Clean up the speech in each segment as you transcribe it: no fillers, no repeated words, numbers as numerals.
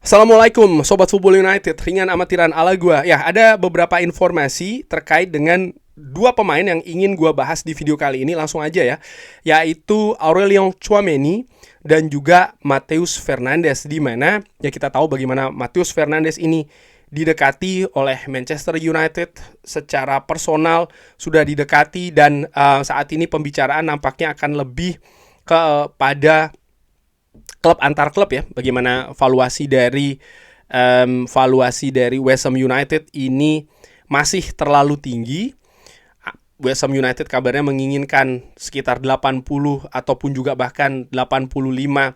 Assalamualaikum Sobat Football United, ringan amatiran ala gua. Ya, ada beberapa informasi terkait dengan dua pemain yang ingin gua bahas di video kali ini. Langsung aja ya, yaitu Aurelien Tchouaméni dan juga Matheus Fernandes. Di mana ya kita tahu bagaimana Matheus Fernandes ini didekati oleh Manchester United secara personal, sudah didekati dan saat ini pembicaraan nampaknya akan lebih kepada klub antar klub ya, bagaimana valuasi dari West Ham United ini masih terlalu tinggi. West Ham United kabarnya menginginkan sekitar 80 ataupun juga bahkan 85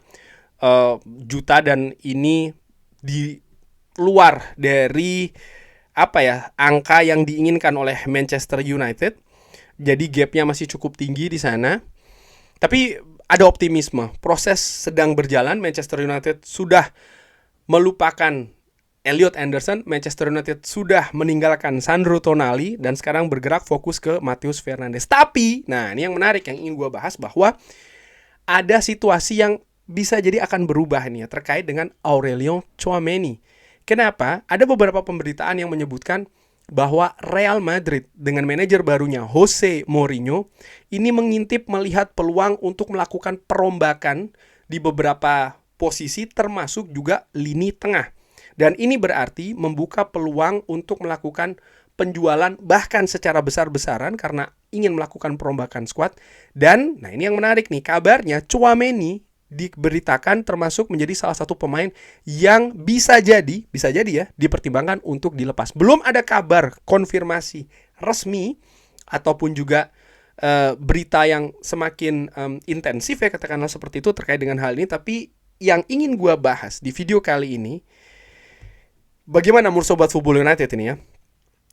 juta, dan ini di luar dari angka yang diinginkan oleh Manchester United. Jadi gapnya masih cukup tinggi di sana. Tapi ada optimisme. Proses sedang berjalan. Manchester United sudah melupakan Elliot Anderson. Manchester United sudah meninggalkan Sandro Tonali dan sekarang bergerak fokus ke Matheus Fernandes. Tapi, nah ini yang menarik yang ingin gue bahas, bahwa ada situasi yang bisa jadi akan berubah nih ya, terkait dengan Aurelien Tchouaméni. Kenapa? Ada beberapa pemberitaan yang menyebutkan bahwa Real Madrid dengan manajer barunya Jose Mourinho ini mengintip melihat peluang untuk melakukan perombakan di beberapa posisi termasuk juga lini tengah. Dan ini berarti membuka peluang untuk melakukan penjualan bahkan secara besar-besaran karena ingin melakukan perombakan skuad. Dan nah ini yang menarik nih, kabarnya Tchouaméni diberitakan termasuk menjadi salah satu pemain yang bisa jadi ya dipertimbangkan untuk dilepas. Belum ada kabar konfirmasi resmi ataupun juga berita yang semakin intensif ya, katakanlah seperti itu terkait dengan hal ini. Tapi yang ingin gue bahas di video kali ini, bagaimana menurut Sobat Football United ini ya,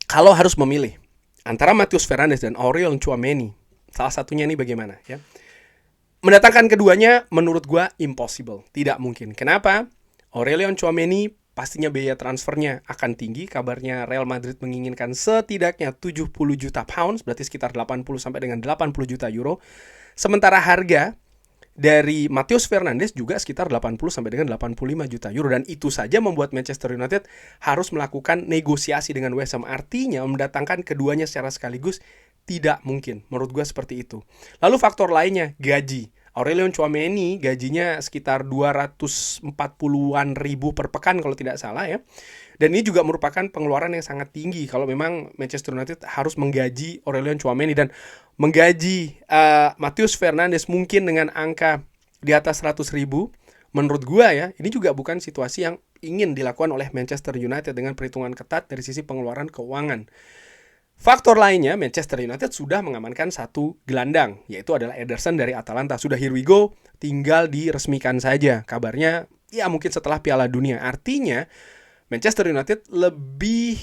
kalau harus memilih antara Matheus Fernandes dan Aurelien Tchouaméni, salah satunya ini bagaimana ya. Mendatangkan keduanya menurut gue impossible, tidak mungkin. Kenapa? Aurelien Tchouaméni pastinya biaya transfernya akan tinggi. Kabarnya Real Madrid menginginkan setidaknya 70 juta pounds, berarti sekitar 80 sampai dengan 80 juta euro. Sementara harga dari Matheus Fernandes juga sekitar 80 sampai dengan 85 juta euro, dan itu saja membuat Manchester United harus melakukan negosiasi dengan West Ham. Artinya mendatangkan keduanya secara sekaligus tidak mungkin. Menurut gue seperti itu. Lalu faktor lainnya, gaji. Aurelien Tchouaméni gajinya sekitar 240-an ribu per pekan kalau tidak salah ya. Dan ini juga merupakan pengeluaran yang sangat tinggi kalau memang Manchester United harus menggaji Aurelien Tchouaméni. Dan menggaji Matheus Fernandes mungkin dengan angka di atas 100 ribu, menurut gue ya, ini juga bukan situasi yang ingin dilakukan oleh Manchester United dengan perhitungan ketat dari sisi pengeluaran keuangan. Faktor lainnya, Manchester United sudah mengamankan satu gelandang, yaitu adalah Ederson dari Atalanta. Sudah here we go, tinggal diresmikan saja. Kabarnya ya mungkin setelah Piala Dunia. Artinya Manchester United lebih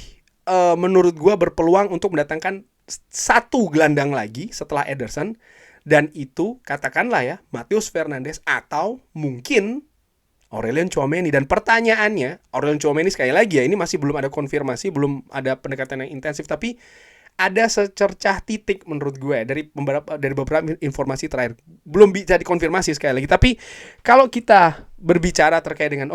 menurut gue berpeluang untuk mendatangkan satu gelandang lagi setelah Ederson, dan itu katakanlah ya Matheus Fernandes atau mungkin Aurelien Tchouaméni. Dan pertanyaannya, Aurelien Tchouaméni sekali lagi ya, ini masih belum ada konfirmasi, belum ada pendekatan yang intensif, tapi ada secercah titik menurut gue dari beberapa informasi terakhir. Belum bisa dikonfirmasi sekali lagi. Tapi kalau kita berbicara terkait dengan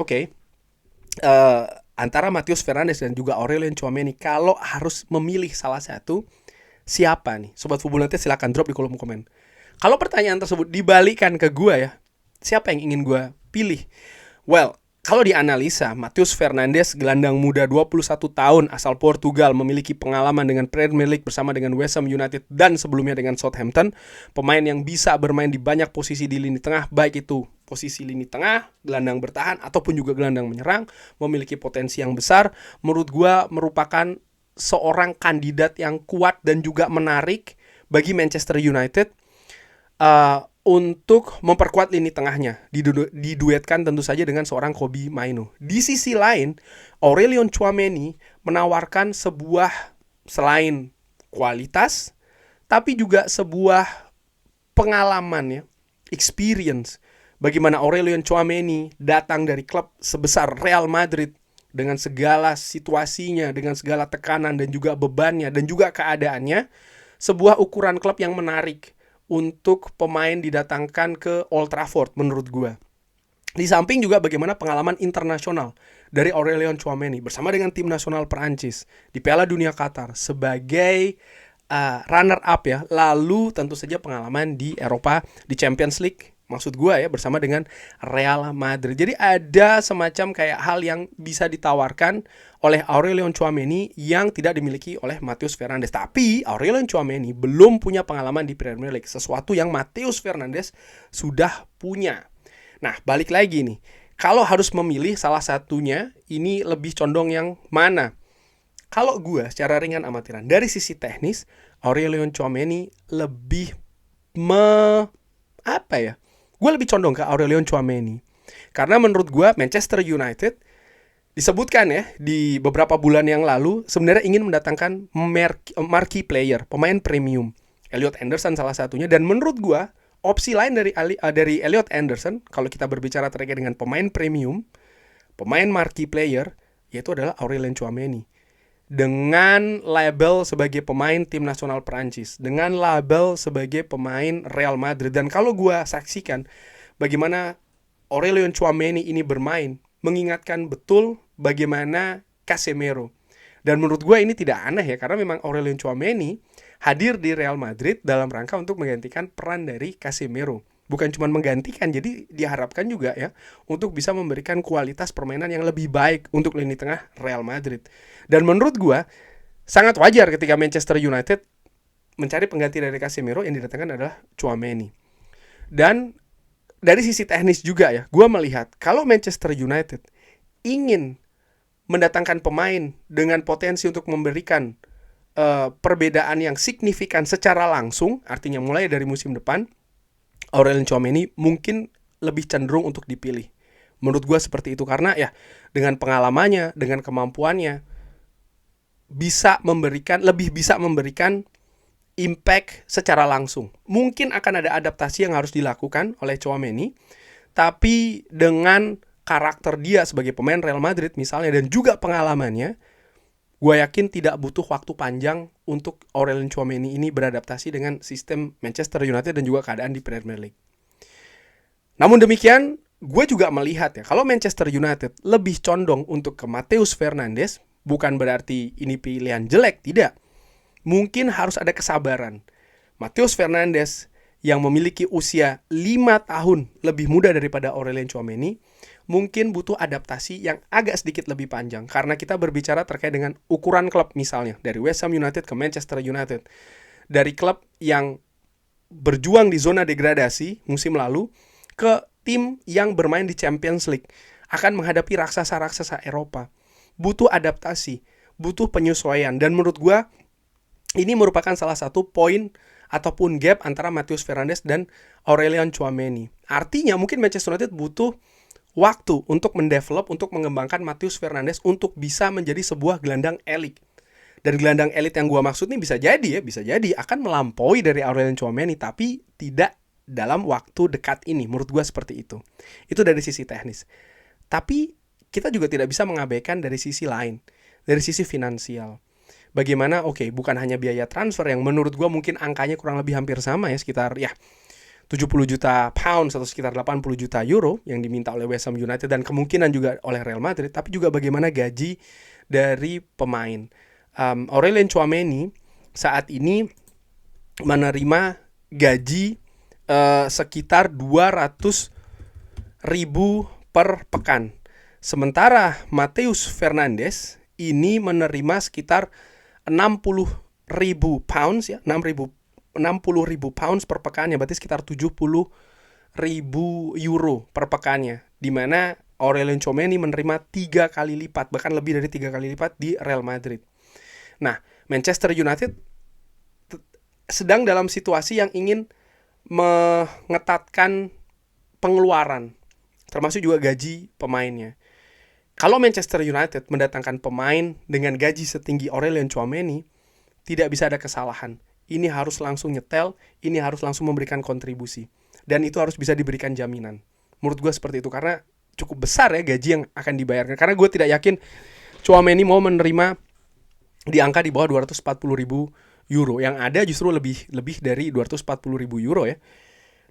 antara Matheus Fernandes dan juga Aurelien Tchouaméni, kalau harus memilih salah satu, siapa nih? Sobat Football nanti silakan drop di kolom komen. Kalau pertanyaan tersebut dibalikan ke gue ya, siapa yang ingin gue pilih? Well, kalau dianalisa, Matheus Fernandes, gelandang muda 21 tahun asal Portugal, memiliki pengalaman dengan Premier League bersama dengan West Ham United dan sebelumnya dengan Southampton. Pemain yang bisa bermain di banyak posisi di lini tengah, baik itu posisi lini tengah, gelandang bertahan, ataupun juga gelandang menyerang, memiliki potensi yang besar. Menurut gua merupakan seorang kandidat yang kuat dan juga menarik bagi Manchester United untuk memperkuat lini tengahnya, diduetkan tentu saja dengan seorang Kobbie Mainoo. Di sisi lain, Aurelien Tchouaméni menawarkan sebuah, selain kualitas, tapi juga sebuah pengalaman ya, experience. Bagaimana Aurelien Tchouaméni datang dari klub sebesar Real Madrid dengan segala situasinya, dengan segala tekanan dan juga bebannya dan juga keadaannya, sebuah ukuran klub yang menarik untuk pemain didatangkan ke Old Trafford menurut gue. Di samping juga bagaimana pengalaman internasional dari Aurelien Tchouameni bersama dengan tim nasional Perancis di Piala Dunia Qatar sebagai runner up ya. Lalu tentu saja pengalaman di Eropa di Champions League, maksud gue ya, bersama dengan Real Madrid. Jadi ada semacam kayak hal yang bisa ditawarkan oleh Aurelien Tchouameni yang tidak dimiliki oleh Matheus Fernandes. Tapi Aurelien Tchouameni belum punya pengalaman di Premier League, sesuatu yang Matheus Fernandes sudah punya. Nah, balik lagi nih. Kalau harus memilih salah satunya, ini lebih condong yang mana? Kalau gue secara ringan amatiran, dari sisi teknis, Aurelien Tchouameni lebih gue lebih condong ke Aurelien Tchouameni. Karena menurut gue Manchester United disebutkan ya di beberapa bulan yang lalu sebenarnya ingin mendatangkan marquee player, pemain premium. Elliot Anderson salah satunya, dan menurut gue opsi lain dari Elliot Anderson kalau kita berbicara terkait dengan pemain premium, pemain marquee player, yaitu adalah Aurelien Tchouameni. Dengan label sebagai pemain tim nasional Perancis, dengan label sebagai pemain Real Madrid. Dan kalau gue saksikan bagaimana Aurelien Tchouameni ini bermain, mengingatkan betul bagaimana Casemiro. Dan menurut gue ini tidak aneh ya, karena memang Aurelien Tchouameni hadir di Real Madrid dalam rangka untuk menggantikan peran dari Casemiro. Bukan cuma menggantikan, jadi diharapkan juga ya untuk bisa memberikan kualitas permainan yang lebih baik untuk lini tengah Real Madrid. Dan menurut gue sangat wajar ketika Manchester United mencari pengganti dari Casemiro, yang didatangkan adalah Tchouameni. Dan dari sisi teknis juga ya, gue melihat kalau Manchester United ingin mendatangkan pemain dengan potensi untuk memberikan perbedaan yang signifikan secara langsung, artinya mulai dari musim depan, Aurelien Tchouameni mungkin lebih cenderung untuk dipilih. Menurut gue seperti itu, karena ya dengan pengalamannya, dengan kemampuannya, lebih bisa memberikan impact secara langsung. Mungkin akan ada adaptasi yang harus dilakukan oleh Tchouameni, tapi dengan karakter dia sebagai pemain Real Madrid misalnya, dan juga pengalamannya, gue yakin tidak butuh waktu panjang untuk Aurelien Tchouameni ini beradaptasi dengan sistem Manchester United dan juga keadaan di Premier League. Namun demikian, gue juga melihat ya, kalau Manchester United lebih condong untuk ke Matheus Fernandes, bukan berarti ini pilihan jelek, tidak. Mungkin harus ada kesabaran. Matheus Fernandes yang memiliki usia 5 tahun lebih muda daripada Aurelien Tchouameni, mungkin butuh adaptasi yang agak sedikit lebih panjang. Karena kita berbicara terkait dengan ukuran klub misalnya, dari West Ham United ke Manchester United. Dari klub yang berjuang di zona degradasi musim lalu, ke tim yang bermain di Champions League, akan menghadapi raksasa-raksasa Eropa. Butuh adaptasi, butuh penyesuaian. Dan menurut gue, ini merupakan salah satu poin ataupun gap antara Matheus Fernandes dan Aurelien Tchouameni. Artinya mungkin Manchester United butuh waktu untuk mendevelop, untuk mengembangkan Matheus Fernandes untuk bisa menjadi sebuah gelandang elit. Dan gelandang elit yang gue maksud nih bisa jadi akan melampaui dari Aurelien Tchouameni, tapi tidak dalam waktu dekat ini. Menurut gue seperti itu. Itu dari sisi teknis. Tapi kita juga tidak bisa mengabaikan dari sisi lain, dari sisi finansial. Bagaimana, bukan hanya biaya transfer yang menurut gue mungkin angkanya kurang lebih hampir sama ya, sekitar 70 juta pounds atau sekitar 80 juta euro yang diminta oleh West Ham United dan kemungkinan juga oleh Real Madrid, tapi juga bagaimana gaji dari pemain. Aurelien Tchouameni saat ini menerima gaji sekitar 200.000 per pekan. Sementara Matheus Fernandes ini menerima sekitar 60.000 pounds ya, 60.000 pounds per pekannya, berarti sekitar 70.000 euro per pekannya, di mana Aurelien Tchouameni menerima 3 kali lipat, bahkan lebih dari 3 kali lipat di Real Madrid. Nah, Manchester United sedang dalam situasi yang ingin mengetatkan pengeluaran, termasuk juga gaji pemainnya. Kalau Manchester United mendatangkan pemain dengan gaji setinggi Aurelien Tchouameni, tidak bisa ada kesalahan. Ini harus langsung nyetel, ini harus langsung memberikan kontribusi. Dan itu harus bisa diberikan jaminan. Menurut gue seperti itu, karena cukup besar ya gaji yang akan dibayarkan. Karena gue tidak yakin Tchouameni mau menerima di angka di bawah 240.000 euro. Yang ada justru lebih dari 240.000 euro ya.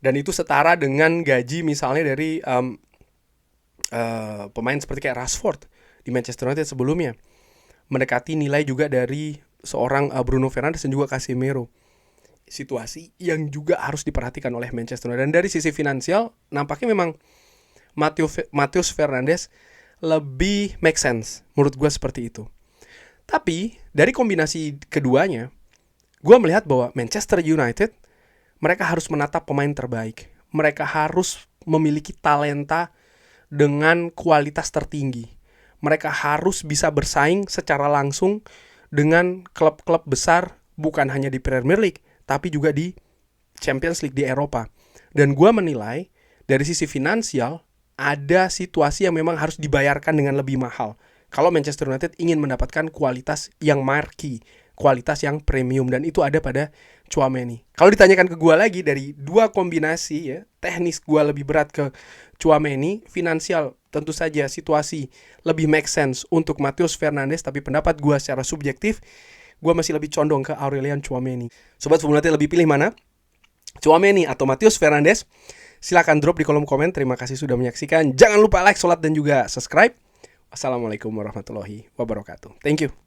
Dan itu setara dengan gaji misalnya dari pemain seperti kayak Rashford. di Manchester United sebelumnya. Mendekati nilai juga dari seorang Bruno Fernandes dan juga Casemiro. Situasi yang juga harus diperhatikan oleh Manchester United. Dan dari sisi finansial, nampaknya memang Matheus Fernandes lebih make sense. Menurut gue seperti itu. Tapi, dari kombinasi keduanya, gue melihat bahwa Manchester United, mereka harus menatap pemain terbaik. Mereka harus memiliki talenta dengan kualitas tertinggi. Mereka harus bisa bersaing secara langsung dengan klub-klub besar, bukan hanya di Premier League, tapi juga di Champions League di Eropa. Dan gue menilai, dari sisi finansial, ada situasi yang memang harus dibayarkan dengan lebih mahal. Kalau Manchester United ingin mendapatkan kualitas yang marquee, kualitas yang premium, dan itu ada pada Tchouaméni. Kalau ditanyakan ke gue lagi, dari dua kombinasi ya, teknis gue lebih berat ke Tchouaméni, finansial tentu saja situasi lebih make sense untuk Matheus Fernandes, tapi pendapat gue secara subjektif, gue masih lebih condong ke Aurelien Tchouaméni. Sobat Formula T lebih pilih mana? Tchouaméni atau Matheus Fernandes? Silakan drop di kolom komen. Terima kasih sudah menyaksikan. Jangan lupa like, sholat, dan juga subscribe. Wassalamualaikum warahmatullahi wabarakatuh. Thank you.